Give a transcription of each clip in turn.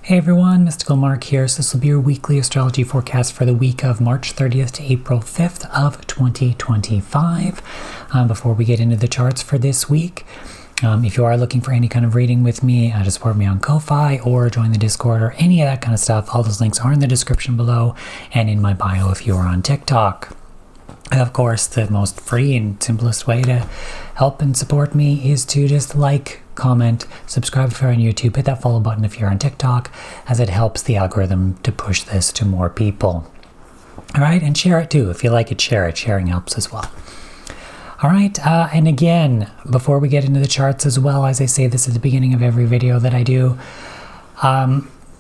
Hey everyone, Mystical Mark here. So this will be your weekly astrology forecast for the week of March 30th to April 5th of 2025. Before we get into the charts for this week, if you are looking for any kind of reading with me, to support me on Ko-Fi or join the Discord or any of that kind of stuff, all those links are in the description below and in my bio if you are on TikTok. Of course, the most free and simplest way to help and support me is to just like, comment, subscribe if you're on YouTube, hit that follow button if you're on TikTok, as it helps the algorithm to push this to more people. All right, and share it too. If you like it, share it. Sharing helps as well. All right, and again, before we get into the charts as well, as I say this at the beginning of every video that I do,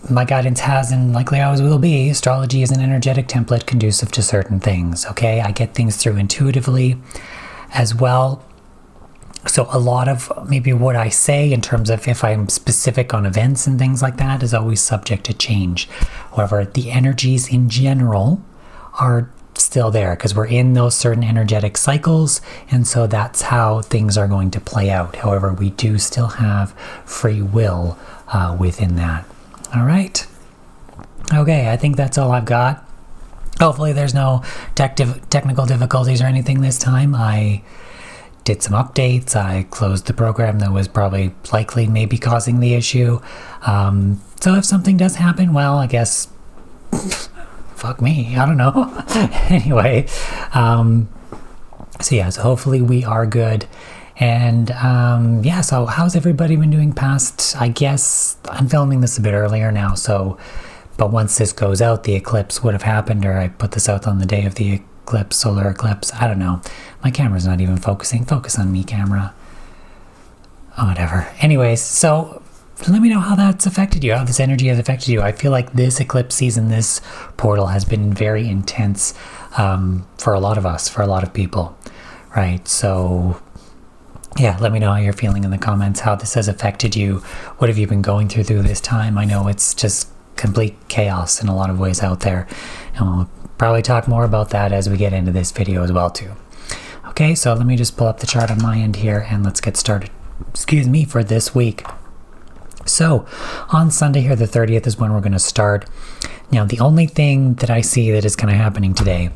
my guidance has and likely always will be, astrology is an energetic template conducive to certain things, okay? I get things through intuitively as well. So a lot of maybe what I say in terms of if I'm specific on events and things like that is always subject to change. However, the energies in general are still there because we're in those certain energetic cycles, and so that's how things are going to play out. However, we do still have free will within that. All right. Okay, I think that's all I've got. Hopefully there's no technical difficulties or anything this time. I did some updates. I closed the program that was probably likely maybe causing the issue. So if something does happen, well, I guess fuck me. I don't know. Anyway, so hopefully we are good. And so how's everybody been doing past, I guess I'm filming this a bit earlier now, but once this goes out, the eclipse would have happened, or I put this out on the day of the eclipse, solar eclipse, I don't know. My camera's not even focusing. Focus on me, camera. Oh, whatever. Anyways, so let me know how that's affected you, how this energy has affected you. I feel like this eclipse season, this portal has been very intense for a lot of us, for a lot of people, right? So yeah, let me know how you're feeling in the comments, how this has affected you. What have you been going through this time? I know it's just complete chaos in a lot of ways out there. And we'll probably talk more about that as we get into this video as well too. Okay, so let me just pull up the chart on my end here and let's get started. Excuse me, for this week. So on Sunday here, the 30th is when we're going to start. Now, the only thing that I see that is kind of happening today,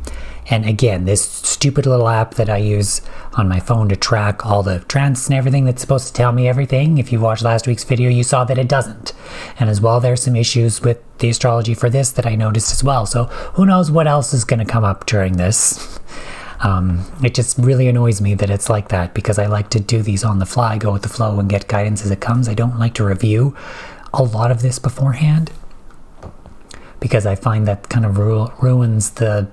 and again, this stupid little app that I use on my phone to track all the transits and everything that's supposed to tell me everything. If you watched last week's video, you saw that it doesn't. And as well, there's some issues with the astrology for this that I noticed as well. So who knows what else is going to come up during this. It just really annoys me that it's like that, because I like to do these on the fly, go with the flow and get guidance as it comes. I don't like to review a lot of this beforehand, because I find that kind of ruins the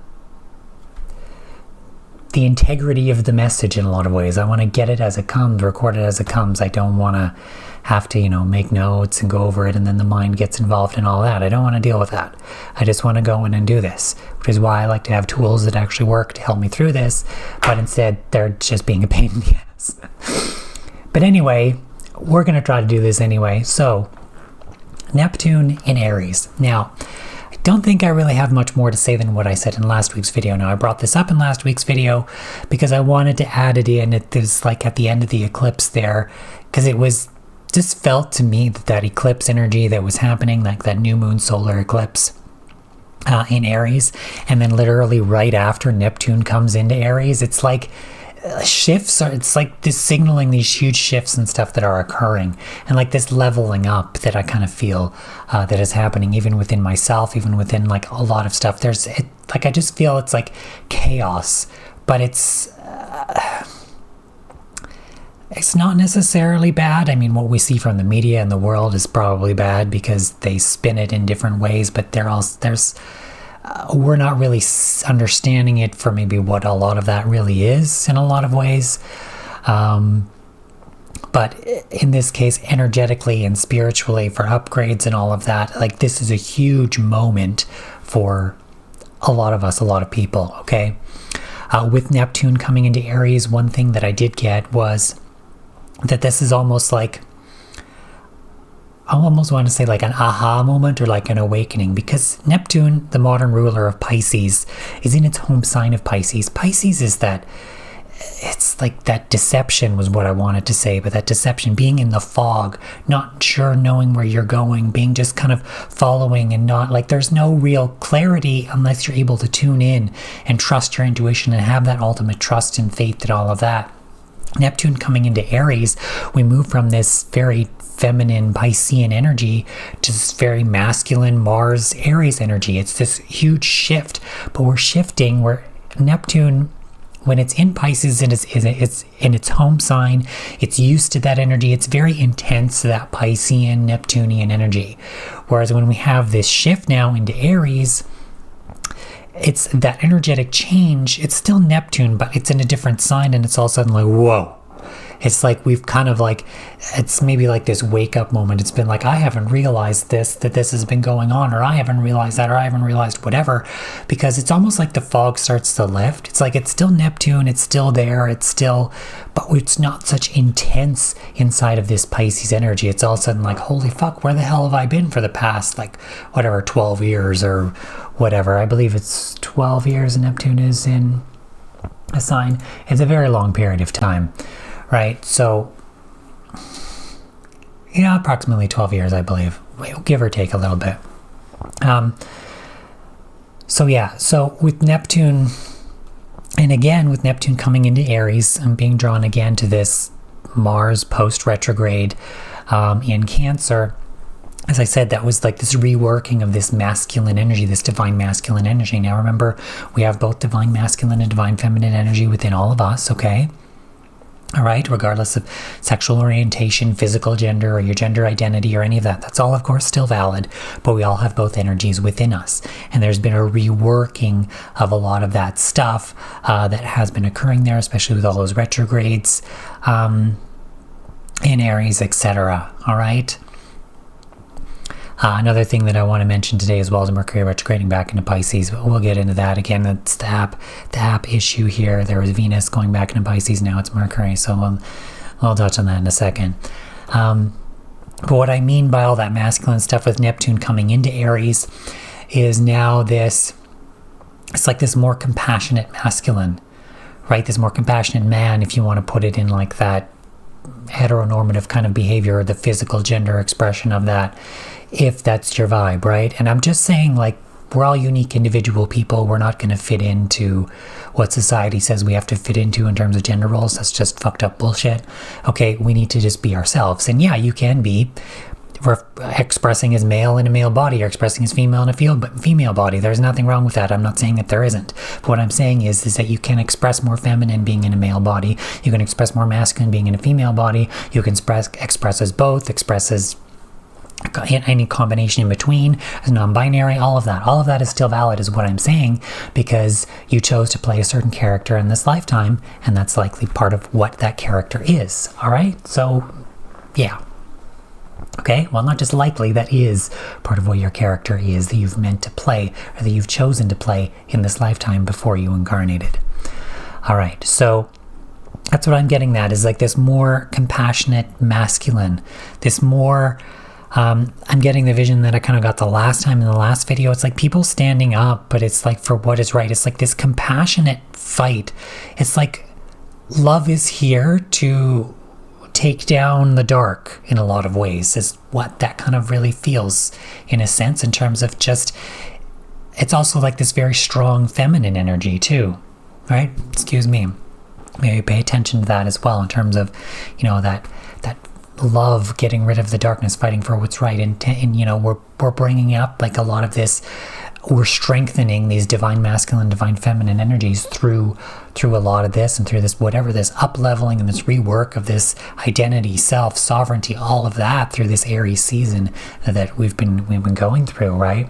integrity of the message in a lot of ways. I want to get it as it comes, record it as it comes. I don't want to have to, make notes and go over it and then the mind gets involved in all that. I don't want to deal with that. I just want to go in and do this, which is why I like to have tools that actually work to help me through this, but instead they're just being a pain in the ass. But anyway, we're going to try to do this anyway. So, Neptune in Aries. Now, I don't think I really have much more to say than what I said in last week's video. Now, I brought this up in last week's video because I wanted to add it in. It was like at the end of the eclipse there, because it was just felt to me that eclipse energy that was happening, like that new moon solar eclipse in Aries, and then literally right after Neptune comes into Aries, it's like shifts are, it's like this signaling these huge shifts and stuff that are occurring, and like this leveling up that I kind of feel that is happening even within myself, even within like a lot of stuff. I just feel it's like chaos, but it's not necessarily bad. I mean, what we see from the media and the world is probably bad because they spin it in different ways, but we're not really understanding it for maybe what a lot of that really is in a lot of ways. But in this case, energetically and spiritually, for upgrades and all of that, like this is a huge moment for a lot of us, a lot of people, okay? With Neptune coming into Aries, one thing that I did get was that this is almost like, I almost want to say like an aha moment or like an awakening, because Neptune, the modern ruler of Pisces, is in its home sign of Pisces. Pisces is that it's like that deception was what I wanted to say, but that deception, being in the fog, not sure, knowing where you're going, being just kind of following and not like there's no real clarity unless you're able to tune in and trust your intuition and have that ultimate trust and faith and all of that. Neptune coming into Aries, we move from this very feminine Piscean energy to this very masculine Mars Aries energy. It's this huge shift, but we're shifting where Neptune, when it's in Pisces and it's in its home sign, it's used to that energy. It's very intense, that Piscean, Neptunian energy. Whereas when we have this shift now into Aries, it's that energetic change. It's still Neptune, but it's in a different sign, and it's all of a sudden like, whoa. It's like we've kind of like, it's maybe like this wake up moment. It's been like, I haven't realized that this has been going on, or I haven't realized that, or I haven't realized whatever, because it's almost like the fog starts to lift. It's like, it's still Neptune, it's still there, it's still, but it's not such intense inside of this Pisces energy. It's all of a sudden like, holy fuck, where the hell have I been for the past, like, whatever, 12 years or whatever. I believe it's 12 years Neptune is in a sign. It's a very long period of time. Right, so, yeah, approximately 12 years, I believe, give or take a little bit. So with Neptune, and again, with Neptune coming into Aries and being drawn again to this Mars post-retrograde in Cancer, as I said, that was like this reworking of this masculine energy, this divine masculine energy. Now remember, we have both divine masculine and divine feminine energy within all of us, okay? All right, regardless of sexual orientation, physical gender, or your gender identity, or any of that. That's all, of course, still valid, but we all have both energies within us. And there's been a reworking of a lot of that stuff that has been occurring there, especially with all those retrogrades in Aries, etc. All right? Another thing that I want to mention today as well is Mercury retrograding back into Pisces. We'll get into that again. That's the app issue here. There was Venus going back into Pisces. Now it's Mercury. So we'll touch on that in a second. But what I mean by all that masculine stuff with Neptune coming into Aries is now it's like this more compassionate masculine, right? This more compassionate man, if you want to put it in like that heteronormative kind of behavior, or the physical gender expression of that, if that's your vibe, right? And I'm just saying, like, we're all unique individual people. We're not going to fit into what society says we have to fit into in terms of gender roles. That's just fucked up bullshit. Okay, we need to just be ourselves. And yeah, you can be expressing as male in a male body, or expressing as female in a female body. There's nothing wrong with that. I'm not saying that there isn't. But what I'm saying is that you can express more feminine being in a male body. You can express more masculine being in a female body. You can express as both, express as any combination in between, as non-binary, all of that is still valid, is what I'm saying, because you chose to play a certain character in this lifetime, and that's likely part of what that character is. All right, so yeah, okay, well, not just likely, that is part of what your character is, that you've meant to play, or that you've chosen to play in this lifetime before you incarnated. All right, so that's what I'm getting at, is like this more compassionate masculine, this more I'm getting the vision that I kind of got the last time in the last video. It's like people standing up, but it's like for what is right. It's like this compassionate fight. It's like love is here to take down the dark in a lot of ways, is what that kind of really feels in a sense, in terms of just, it's also like this very strong feminine energy too, right? Excuse me. Maybe pay attention to that as well, in terms of, you know, that love, getting rid of the darkness, fighting for what's right, and you know, we're bringing up like a lot of this, we're strengthening these divine masculine, divine feminine energies through a lot of this, and through this whatever, this up leveling and this rework of this identity, self, sovereignty, all of that through this Aries season that we've been going through, right?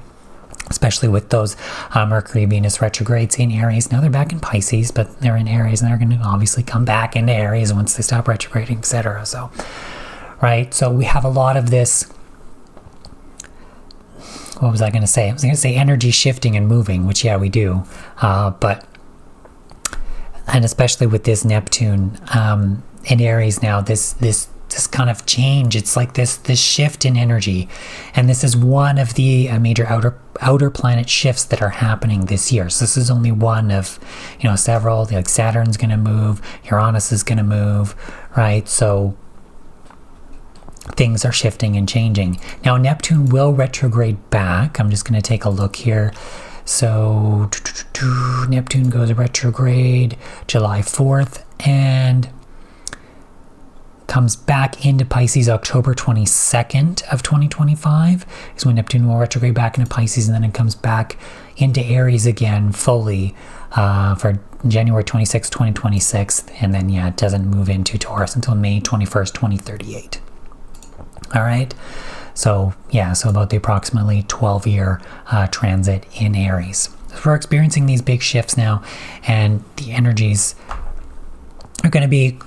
Especially with those Mercury, Venus retrogrades in Aries. Now they're back in Pisces, but they're in Aries, and they're going to obviously come back into Aries once they stop retrograding, etc. So, right? So we have a lot of this, what was I going to say? I was going to say energy shifting and moving, which, yeah, we do. And especially with this Neptune in Aries now, this this kind of change. It's like this shift in energy. And this is one of the major outer planet shifts that are happening this year. So this is only one of, several. Like Saturn's going to move, Uranus is going to move, right? So things are shifting and changing. Now Neptune will retrograde back. I'm just going to take a look here. So Neptune goes retrograde July 4th and comes back into Pisces October 22nd of 2025 is when Neptune will retrograde back into Pisces, and then it comes back into Aries again fully for January 26th, 2026, and then it doesn't move into Taurus until May 21st, 2038. All right. So about the approximately 12-year transit in Aries. So we're experiencing these big shifts now, and the energies are going to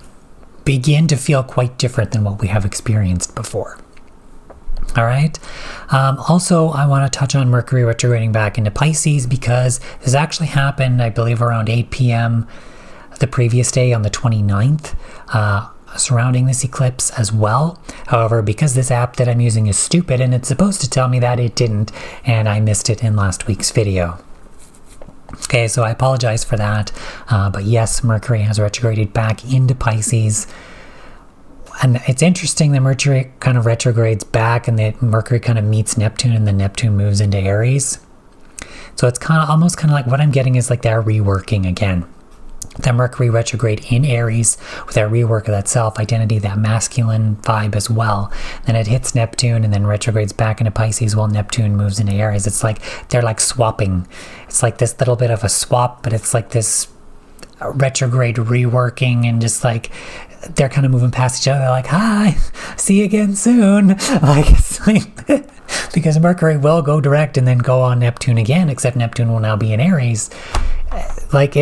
begin to feel quite different than what we have experienced before. All right. Also, I want to touch on Mercury retrograding back into Pisces, because this actually happened, I believe, around 8 p.m. the previous day on the 29th. Surrounding this eclipse as well. However, because this app that I'm using is stupid and it's supposed to tell me that, it didn't, and I missed it in last week's video. Okay, so I apologize for that. But yes, Mercury has retrograded back into Pisces. And it's interesting that Mercury kind of retrogrades back, and that Mercury kind of meets Neptune, and then Neptune moves into Aries. So it's almost like what I'm getting is like they're reworking again. That Mercury retrograde in Aries with that rework of that self-identity, that masculine vibe as well. Then it hits Neptune and then retrogrades back into Pisces while Neptune moves into Aries. It's like they're like swapping. It's like this little bit of a swap, but it's like this retrograde reworking, and just like they're kind of moving past each other like, hi, see you again soon. Like, it's like because Mercury will go direct and then go on Neptune again, except Neptune will now be in Aries. Like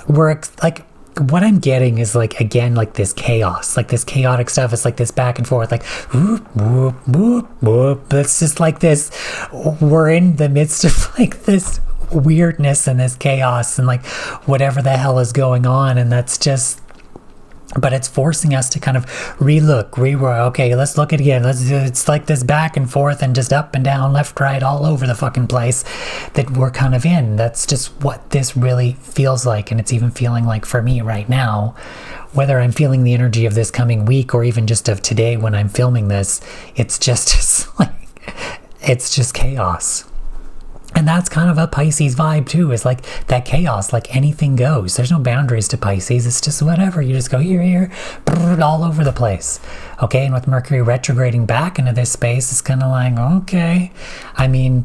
what I'm getting is like, again, like this chaos, like this chaotic stuff. It's like this back and forth, like whoop, whoop, whoop, whoop. It's just like this, we're in the midst of like this weirdness and this chaos and like whatever the hell is going on. And that's just, but it's forcing us to kind of rework. Okay, let's look at it again. It's like this back and forth and just up and down, left, right, all over the fucking place that we're kind of in. That's just what this really feels like. And it's even feeling like for me right now, whether I'm feeling the energy of this coming week or even just of today when I'm filming this, it's just chaos. And that's kind of a Pisces vibe too, is like that chaos, like anything goes. There's no boundaries to Pisces. It's just whatever. You just go here, all over the place. Okay, and with Mercury retrograding back into this space, it's kind of like, okay. I mean,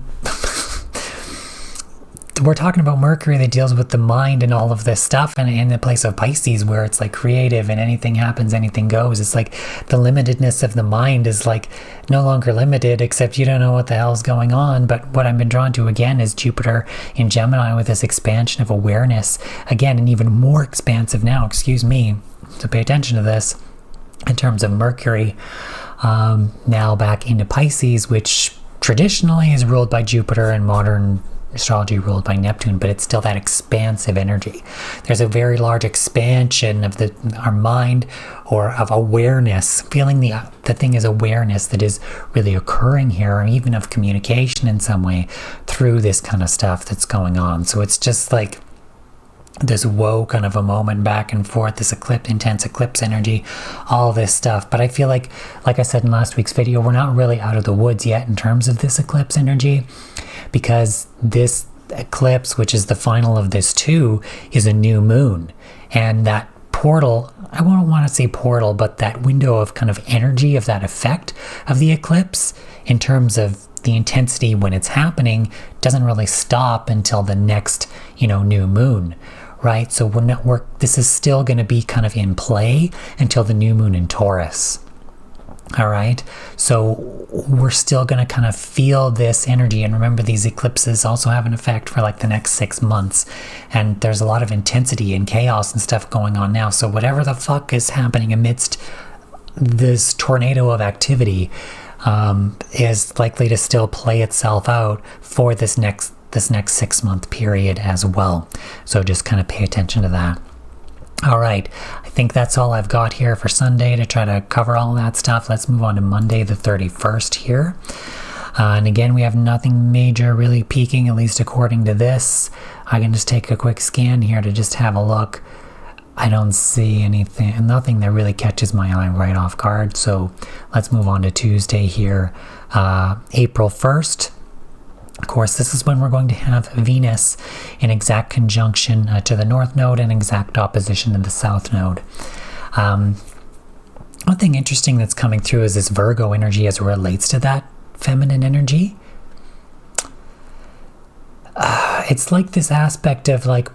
we're talking about Mercury that deals with the mind and all of this stuff, and in the place of Pisces where it's like creative and anything happens, anything goes. It's like the limitedness of the mind is like no longer limited, except you don't know what the hell's going on. But what I've been drawn to again is Jupiter in Gemini with this expansion of awareness, again, and even more expansive now, so pay attention to this in terms of Mercury now back into Pisces, which traditionally is ruled by Jupiter and modern astrology ruled by Neptune, but it's still that expansive energy. There's a very large expansion of our mind, or of awareness, feeling the thing is awareness that is really occurring here, or even of communication in some way through this kind of stuff that's going on. So it's just like this whoa kind of a moment back and forth, this intense eclipse energy, all this stuff. But I feel like I said in last week's video, we're not really out of the woods yet in terms of this eclipse energy, because this eclipse, which is the final of this too, is a new moon. And that portal, I won't want to say portal, but that window of kind of energy of that effect of the eclipse in terms of the intensity when it's happening doesn't really stop until the next, new moon, right? So this is still going to be kind of in play until the new moon in Taurus. All right, so we're still going to kind of feel this energy. And remember, these eclipses also have an effect for like the next 6 months. And there's a lot of intensity and chaos and stuff going on now. So whatever the fuck is happening amidst this tornado of activity is likely to still play itself out for this next 6 month period as well. So just kind of pay attention to that. All right, I think that's all I've got here for Sunday to try to cover all that stuff. Let's move on to Monday the 31st here. And again, we have nothing major really peaking, at least according to this. I can just take a quick scan here to just have a look. I don't see anything, nothing that really catches my eye right off guard. So let's move on to Tuesday here, April 1st. Of course, this is when we're going to have Venus in exact conjunction to the North Node and exact opposition to the South Node. One thing interesting that's coming through is this Virgo energy as it relates to that feminine energy. It's like this aspect of like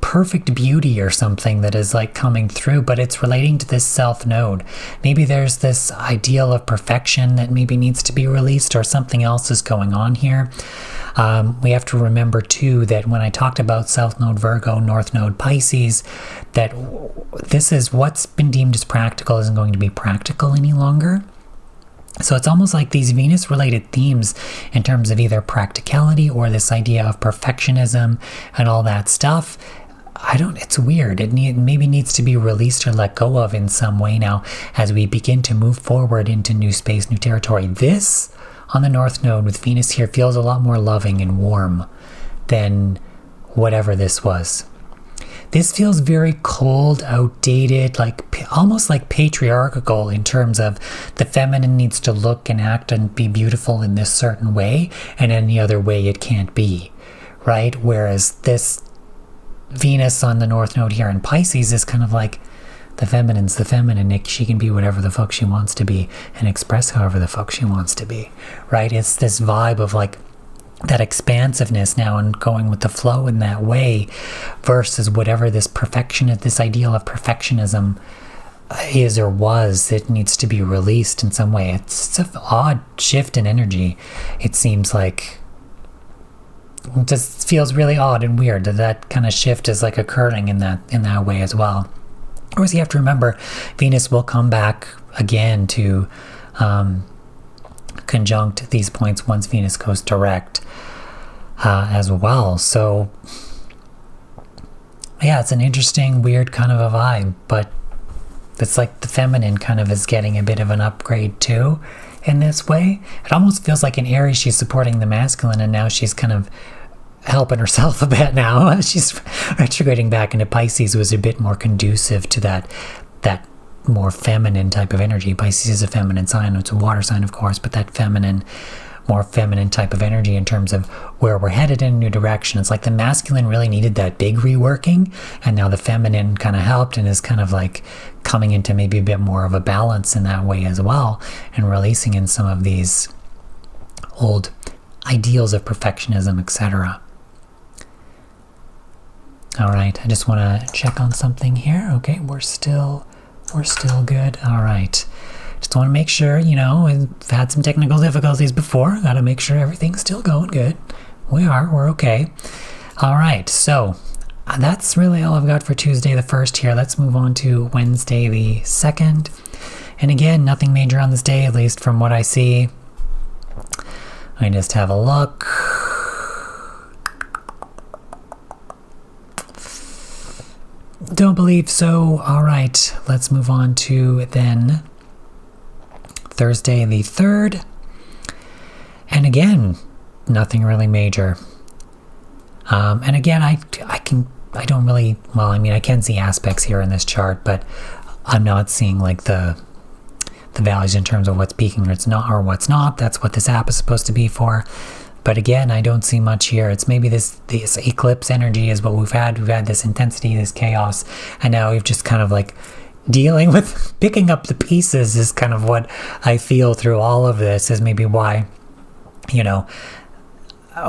perfect beauty or something that is like coming through, but it's relating to this South Node. Maybe there's this ideal of perfection that maybe needs to be released, or something else is going on here. We have to remember too that when I talked about South Node Virgo, North Node Pisces, that this is what's been deemed as practical isn't going to be practical any longer. So it's almost like these Venus-related themes in terms of either practicality or this idea of perfectionism and all that stuff. It's weird. It maybe needs to be released or let go of in some way now as we begin to move forward into new space, new territory. This on the North Node with Venus here feels a lot more loving and warm than whatever this was. This feels very cold, outdated, like almost like patriarchal in terms of the feminine needs to look and act and be beautiful in this certain way, and any other way it can't be, right? Whereas this Venus on the North Node here in Pisces is kind of like the feminine's the feminine. She can be whatever the fuck she wants to be and express however the fuck she wants to be, right? It's this vibe of like that expansiveness now and going with the flow in that way versus whatever this ideal of perfectionism is or was. It needs to be released in some way. It's an odd shift in energy. It seems like it just feels really odd and weird that kind of shift is like occurring in that way as well. Of course, you have to remember Venus will come back again to conjunct these points once Venus goes direct as well. So yeah, it's an interesting, weird kind of a vibe, but it's like the feminine kind of is getting a bit of an upgrade too in this way. It almost feels like in Aries she's supporting the masculine, and now she's kind of helping herself a bit now. She's retrograding back into Pisces, was a bit more conducive to that more feminine type of energy. Pisces is a feminine sign. It's a water sign, of course, but that more feminine type of energy in terms of where we're headed in a new direction. It's like the masculine really needed that big reworking, and now the feminine kind of helped and is kind of like coming into maybe a bit more of a balance in that way as well, and releasing in some of these old ideals of perfectionism, etc. All right, I just want to check on something here. Okay, we're still good. All right. Just want to make sure, we've had some technical difficulties before. Got to make sure everything's still going good. We're okay. All right, so that's really all I've got for Tuesday the 1st here. Let's move on to Wednesday the 2nd. And again, nothing major on this day, at least from what I see. I just have a look. Don't believe so. All right, let's move on to then Thursday the 3rd. And again, nothing really major. And again, I can see aspects here in this chart, but I'm not seeing like the values in terms of what's peaking or what's not. That's what this app is supposed to be for. But again, I don't see much here. It's maybe this eclipse energy is what we've had. We've had this intensity, this chaos, and now we've just kind of like dealing with picking up the pieces is kind of what I feel through all of this, is maybe why,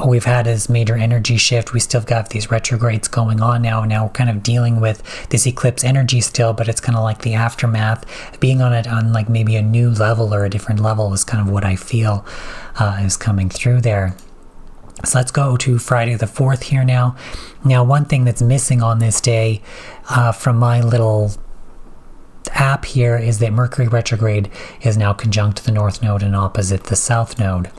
we've had this major energy shift. We still got these retrogrades going on now. Now we're kind of dealing with this eclipse energy still, but it's kind of like the aftermath. Being on it on like maybe a new level or a different level is kind of what I feel is coming through there. So let's go to Friday the 4th here now. Now, one thing that's missing on this day from my little app here is that Mercury retrograde is now conjunct the North Node and opposite the South Node.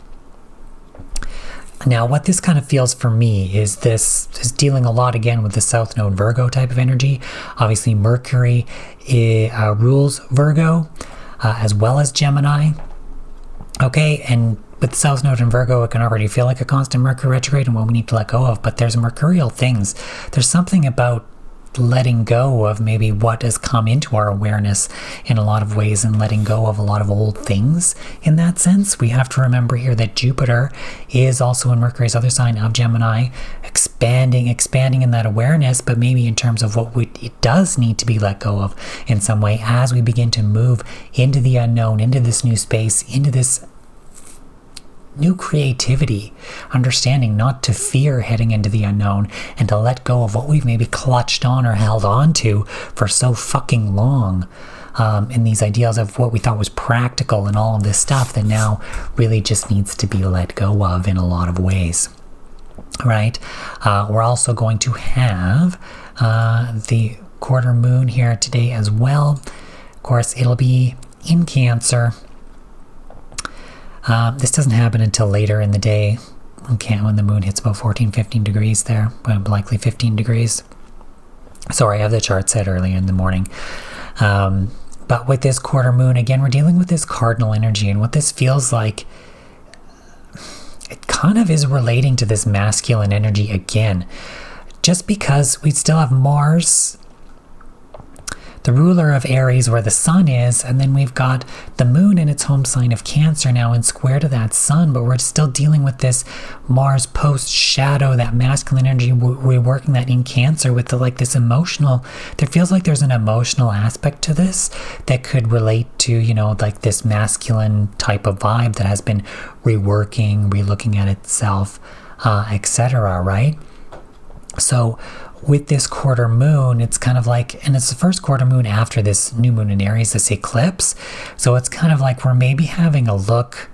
Now, what this kind of feels for me is this is dealing a lot again with the South Node Virgo type of energy. Obviously, Mercury rules Virgo as well as Gemini. Okay, and with South Node and Virgo, it can already feel like a constant Mercury retrograde and what we need to let go of. But there's mercurial things. There's something about letting go of maybe what has come into our awareness in a lot of ways and letting go of a lot of old things in that sense. We have to remember here that Jupiter is also in Mercury's other sign of Gemini, expanding in that awareness, but maybe in terms of what it does need to be let go of in some way as we begin to move into the unknown, into this new space, into this new creativity, understanding not to fear heading into the unknown and to let go of what we've maybe clutched on or held on to for so fucking long, in these ideas of what we thought was practical and all of this stuff that now really just needs to be let go of in a lot of ways. Right? We're also going to have the quarter moon here today as well. Of course, it'll be in Cancer. This doesn't happen until later in the day. When the moon hits about 14-15 degrees there, likely 15 degrees. Sorry, I have the chart set early in the morning. But with this quarter moon, again, we're dealing with this cardinal energy, and what this feels like, it kind of is relating to this masculine energy again. Just because we still have Mars, the ruler of Aries, where the sun is, and then we've got the moon in its home sign of Cancer now in square to that sun, but we're still dealing with this Mars post shadow, that masculine energy. We're working that in Cancer with this emotional, there feels like there's an emotional aspect to this that could relate to, this masculine type of vibe that has been relooking at itself, etc., right? So with this quarter moon, it's kind of like, and it's the first quarter moon after this new moon in Aries, this eclipse. So it's kind of like we're maybe having a look,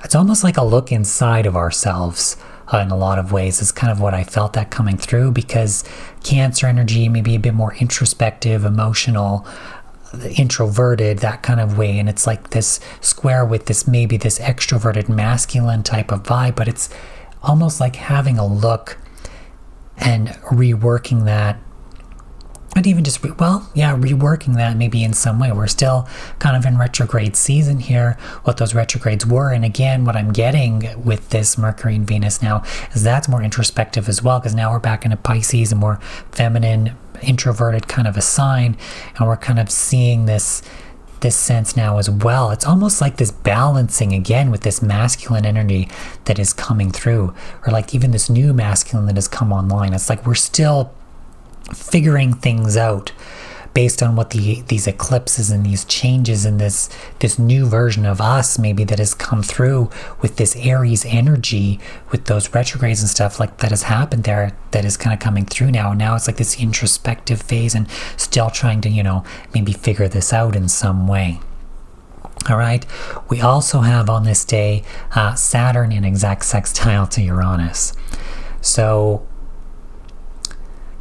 it's almost like a look inside of ourselves in a lot of ways. It's kind of what I felt that coming through, because Cancer energy may be a bit more introspective, emotional, introverted, that kind of way. And it's like this square with this, maybe this extroverted masculine type of vibe, but it's almost like having a look and reworking that, not even just, reworking that maybe in some way. We're still kind of in retrograde season here, what those retrogrades were. And again, what I'm getting with this Mercury and Venus now is that's more introspective as well, because now we're back into Pisces, a more feminine, introverted kind of a sign, and we're kind of seeing this sense now as well. It's almost like this balancing again with this masculine energy that is coming through, or like even this new masculine that has come online. It's like we're still figuring things out based on what these eclipses and these changes and this new version of us maybe that has come through with this Aries energy, with those retrogrades and stuff like that has happened there, that is kind of coming through now. And now it's like this introspective phase and still trying to, maybe figure this out in some way. All right. We also have on this day Saturn in exact sextile to Uranus. So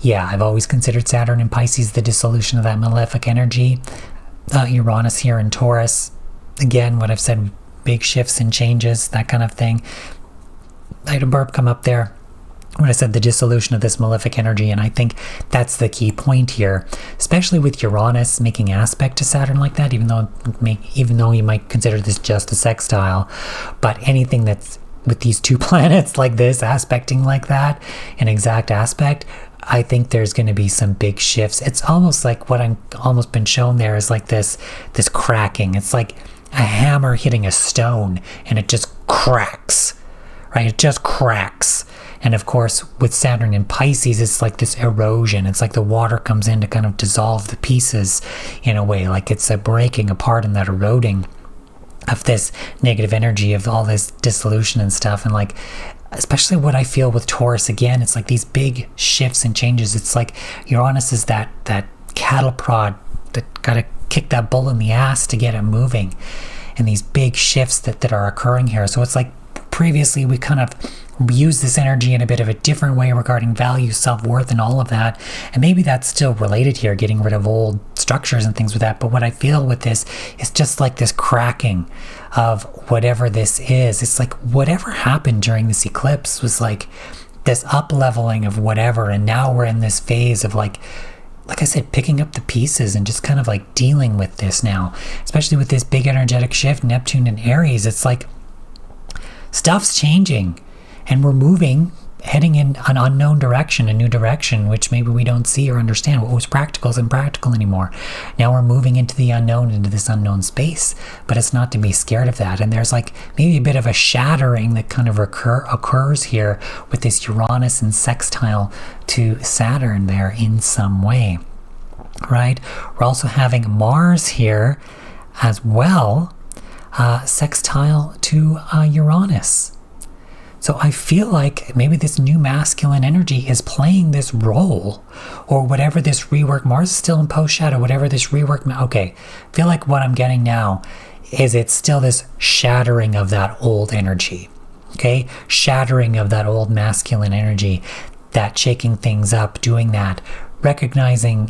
yeah, I've always considered Saturn in Pisces the dissolution of that malefic energy. Uranus here in Taurus, again, what I've said, big shifts and changes, that kind of thing. I had a burp come up there when I said the dissolution of this malefic energy, and I think that's the key point here, especially with Uranus making aspect to Saturn like that, even though you might consider this just a sextile, but anything that's with these two planets like this, aspecting like that, an exact aspect, I think there's going to be some big shifts. It's almost like what I'm almost been shown there is like this cracking. It's like a hammer hitting a stone and it just cracks, right? It just cracks. And of course, with Saturn in Pisces, it's like this erosion. It's like the water comes in to kind of dissolve the pieces in a way, like it's a breaking apart and that eroding of this negative energy of all this dissolution and stuff. And like, especially what I feel with Taurus again, it's like these big shifts and changes. It's like Uranus is that cattle prod that got to kick that bull in the ass to get it moving, and these big shifts that are occurring here. So it's like previously we kind of used this energy in a bit of a different way regarding value, self-worth, and all of that, and maybe that's still related here, getting rid of old structures and things with that. But what I feel with this is just like this cracking of whatever this is. It's like whatever happened during this eclipse was like this up leveling of whatever, and now we're in this phase of like I said, picking up the pieces and just kind of like dealing with this now, especially with this big energetic shift, Neptune and Aries. It's like stuff's changing and we're moving, heading in an unknown direction, a new direction, which maybe we don't see or understand. What was practical isn't practical anymore. Now we're moving into the unknown, into this unknown space, but it's not to be scared of that. And there's like maybe a bit of a shattering that kind of occurs here with this Uranus and sextile to Saturn there in some way, right? We're also having Mars here as well, sextile to Uranus. So I feel like maybe this new masculine energy is playing this role, or whatever this rework, Mars is still in post shadow, whatever this rework, okay, I feel like what I'm getting now is it's still this shattering of that old energy, okay? Shattering of that old masculine energy, that shaking things up, doing that, recognizing,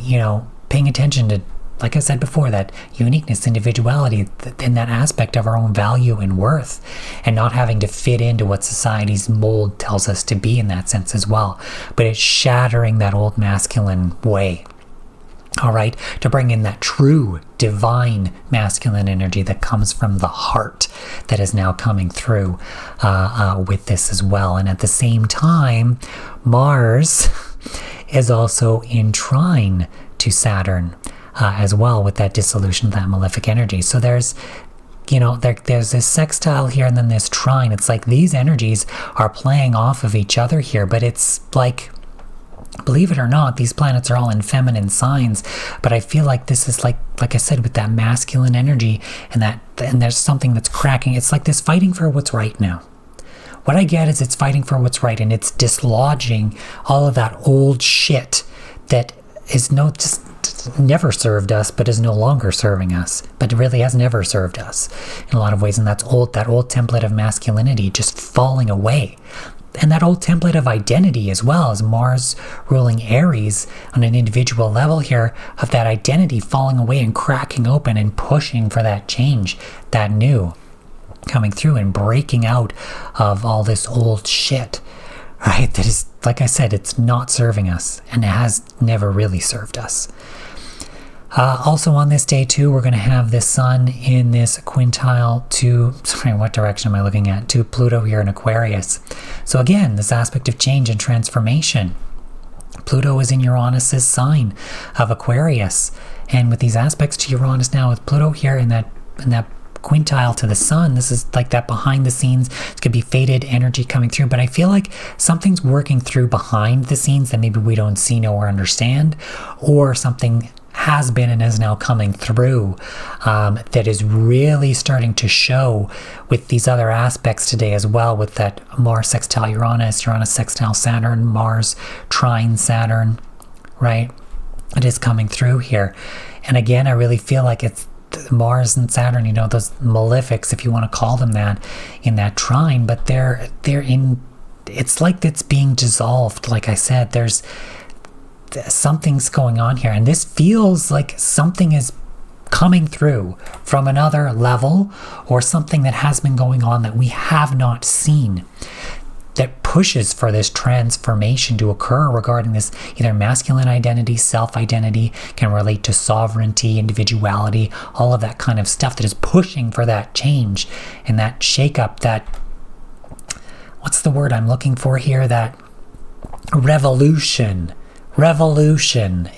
paying attention to, like I said before, that uniqueness, individuality, in that aspect of our own value and worth, and not having to fit into what society's mold tells us to be in that sense as well. But it's shattering that old masculine way, all right, to bring in that true divine masculine energy that comes from the heart, that is now coming through with this as well. And at the same time, Mars is also in trine to Saturn as well, with that dissolution of that malefic energy. So there's there's this sextile here and then this trine. It's like these energies are playing off of each other here, but it's like, believe it or not, these planets are all in feminine signs, but I feel like this is like I said, with that masculine energy, and there's something that's cracking. It's like this fighting for what's right now. What I get is it's fighting for what's right, and it's dislodging all of that old shit that is just never served us, but is no longer serving us, but really has never served us in a lot of ways. And that old template of masculinity just falling away. And that old template of identity as well, as Mars ruling Aries on an individual level here, of that identity falling away and cracking open and pushing for that change, that new coming through and breaking out of all this old shit, right? That is, like I said, it's not serving us, and it has never really served us. Also on this day too, we're going to have the Sun in this quintile to, what direction am I looking at? To Pluto here in Aquarius. So again, this aspect of change and transformation. Pluto is in Uranus's sign of Aquarius, and with these aspects to Uranus now, with Pluto here in that quintile to the Sun, this is like that behind the scenes. It could be faded energy coming through, but I feel like something's working through behind the scenes that maybe we don't see, know, or understand, or something has been and is now coming through that is really starting to show with these other aspects today as well, with that Mars sextile Uranus, Uranus sextile Saturn, Mars trine Saturn, right? It is coming through here. And again, I really feel like it's Mars and Saturn, those malefics, if you want to call them that, in that trine, but they're in, it's like it's being dissolved. Like I said, there's something's going on here, and this feels like something is coming through from another level, or something that has been going on that we have not seen, that pushes for this transformation to occur regarding this either masculine identity, self-identity, can relate to sovereignty, individuality, all of that kind of stuff that is pushing for that change and that shake-up, that, what's the word I'm looking for here, that revolution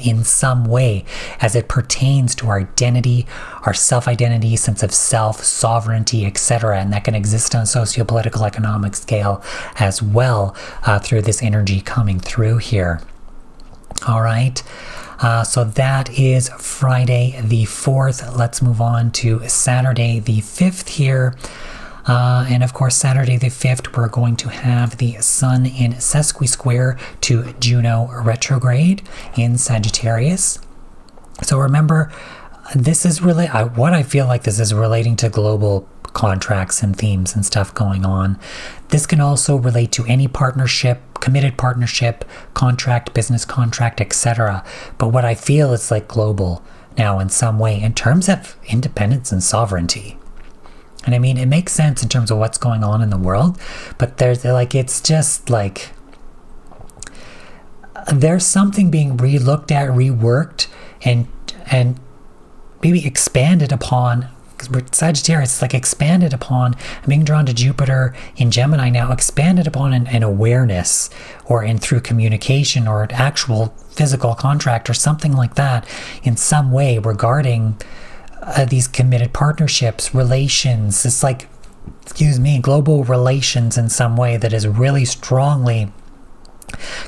in some way as it pertains to our identity, our self-identity, sense of self, sovereignty, etc. And that can exist on a socio-political, economic scale as well through this energy coming through here. All right. So that is Friday the 4th. Let's move on to Saturday the 5th here. And of course, Saturday the 5th, we're going to have the Sun in sesqui-square to Juno retrograde in Sagittarius. So remember, this is really what I feel like this is relating to global contracts and themes and stuff going on. This can also relate to any partnership, committed partnership, contract, business contract, etc. But what I feel is like global now in some way in terms of independence and sovereignty. And I mean, it makes sense in terms of what's going on in the world, but it's just like, there's something being re-looked at, reworked, and maybe expanded upon, because we're Sagittarius, it's like expanded upon. I'm being drawn to Jupiter in Gemini now, expanded upon an awareness, or through communication, or an actual physical contract, or something like that, in some way regarding these committed partnerships, relations. It's like, global relations in some way that is really strongly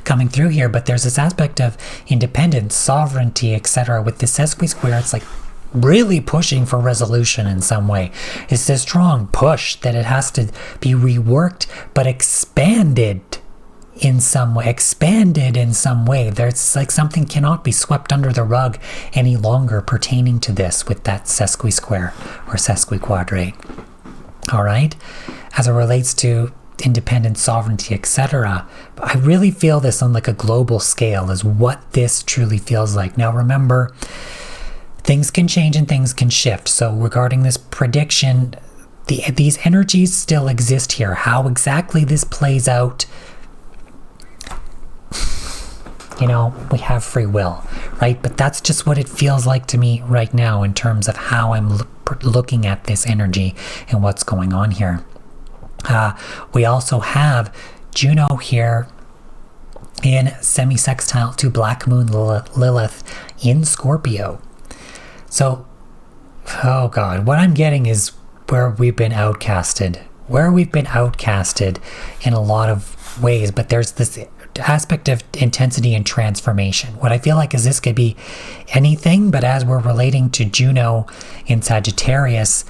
coming through here. But there's this aspect of independence, sovereignty, etc. With this sesqui-square, it's like really pushing for resolution in some way. It's this strong push that it has to be reworked, but expanded in some way. There's like something cannot be swept under the rug any longer pertaining to this with that sesqui-square or sesquiquadrate. All right, as it relates to independence, sovereignty, etc. I really feel this on like a global scale is what this truly feels like. Now remember, things can change and things can shift. So regarding this prediction, these energies still exist here. How exactly this plays out, we have free will, right? But that's just what it feels like to me right now in terms of how I'm looking at this energy and what's going on here. We also have Juno here in semi-sextile to Black Moon Lilith in Scorpio. So, oh God, what I'm getting is where we've been outcasted in a lot of ways, but there's this aspect of intensity and transformation. What I feel like is this could be anything, but as we're relating to Juno in Sagittarius,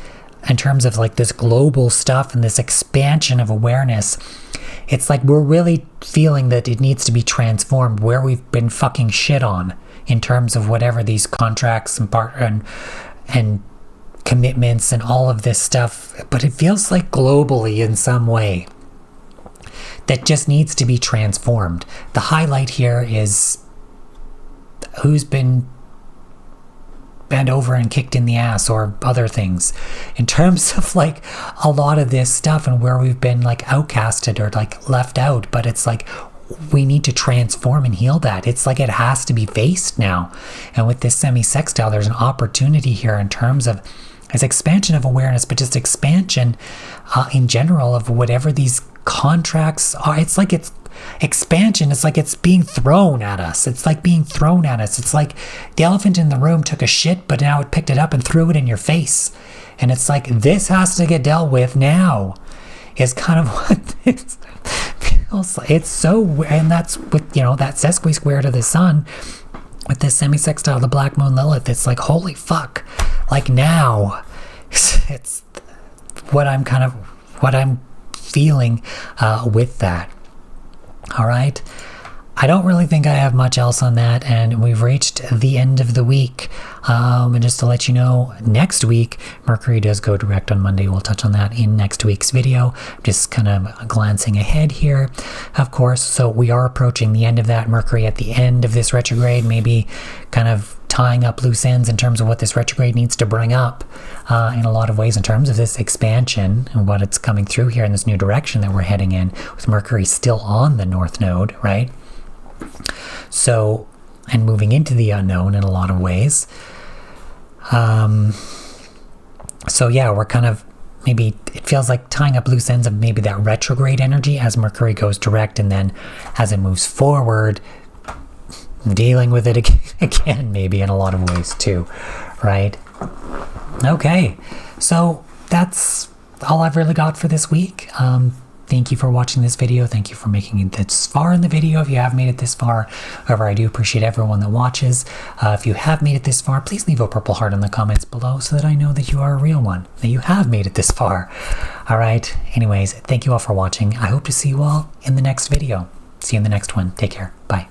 in terms of like this global stuff and this expansion of awareness, it's like we're really feeling that it needs to be transformed where we've been fucking shit on in terms of whatever these contracts and commitments and all of this stuff. But it feels like globally in some way that just needs to be transformed. The highlight here is who's been bent over and kicked in the ass or other things in terms of like a lot of this stuff and where we've been like outcasted or like left out. But it's like we need to transform and heal that. It's like it has to be faced now. And with this semi-sextile, there's an opportunity here in terms of this expansion of awareness, but just expansion in general of whatever these contracts are. It's like it's expansion. It's like it's being thrown at us. It's like being thrown at us. It's like the elephant in the room took a shit, but now it picked it up and threw it in your face. And it's like, this has to get dealt with now, is kind of what this feels like. It's so, and that's with, that sesqui-square to the sun with this semi-sextile, the Black Moon Lilith. It's like, holy fuck. Like now, it's what I'm feeling with that. All right. I don't really think I have much else on that, and we've reached the end of the week. And just to let you know, next week, Mercury does go direct on Monday. We'll touch on that in next week's video. Just kind of glancing ahead here, of course. So we are approaching the end of that. Mercury at the end of this retrograde, maybe kind of tying up loose ends in terms of what this retrograde needs to bring up in a lot of ways in terms of this expansion and what it's coming through here in this new direction that we're heading in, with Mercury still on the North Node, right? So, and moving into the unknown in a lot of ways. So yeah, we're kind of, maybe it feels like tying up loose ends of maybe that retrograde energy as Mercury goes direct, and then as it moves forward, dealing with it again maybe in a lot of ways too, right? Okay, so that's all I've really got for this week. Thank you for watching this video. Thank you for making it this far in the video. If you have made it this far, however, I do appreciate everyone that watches. If you have made it this far, please leave a purple heart in the comments below so that I know that you are a real one, that you have made it this far. All right. Anyways, thank you all for watching. I hope to see you all in the next video. See you in the next one. Take care. Bye.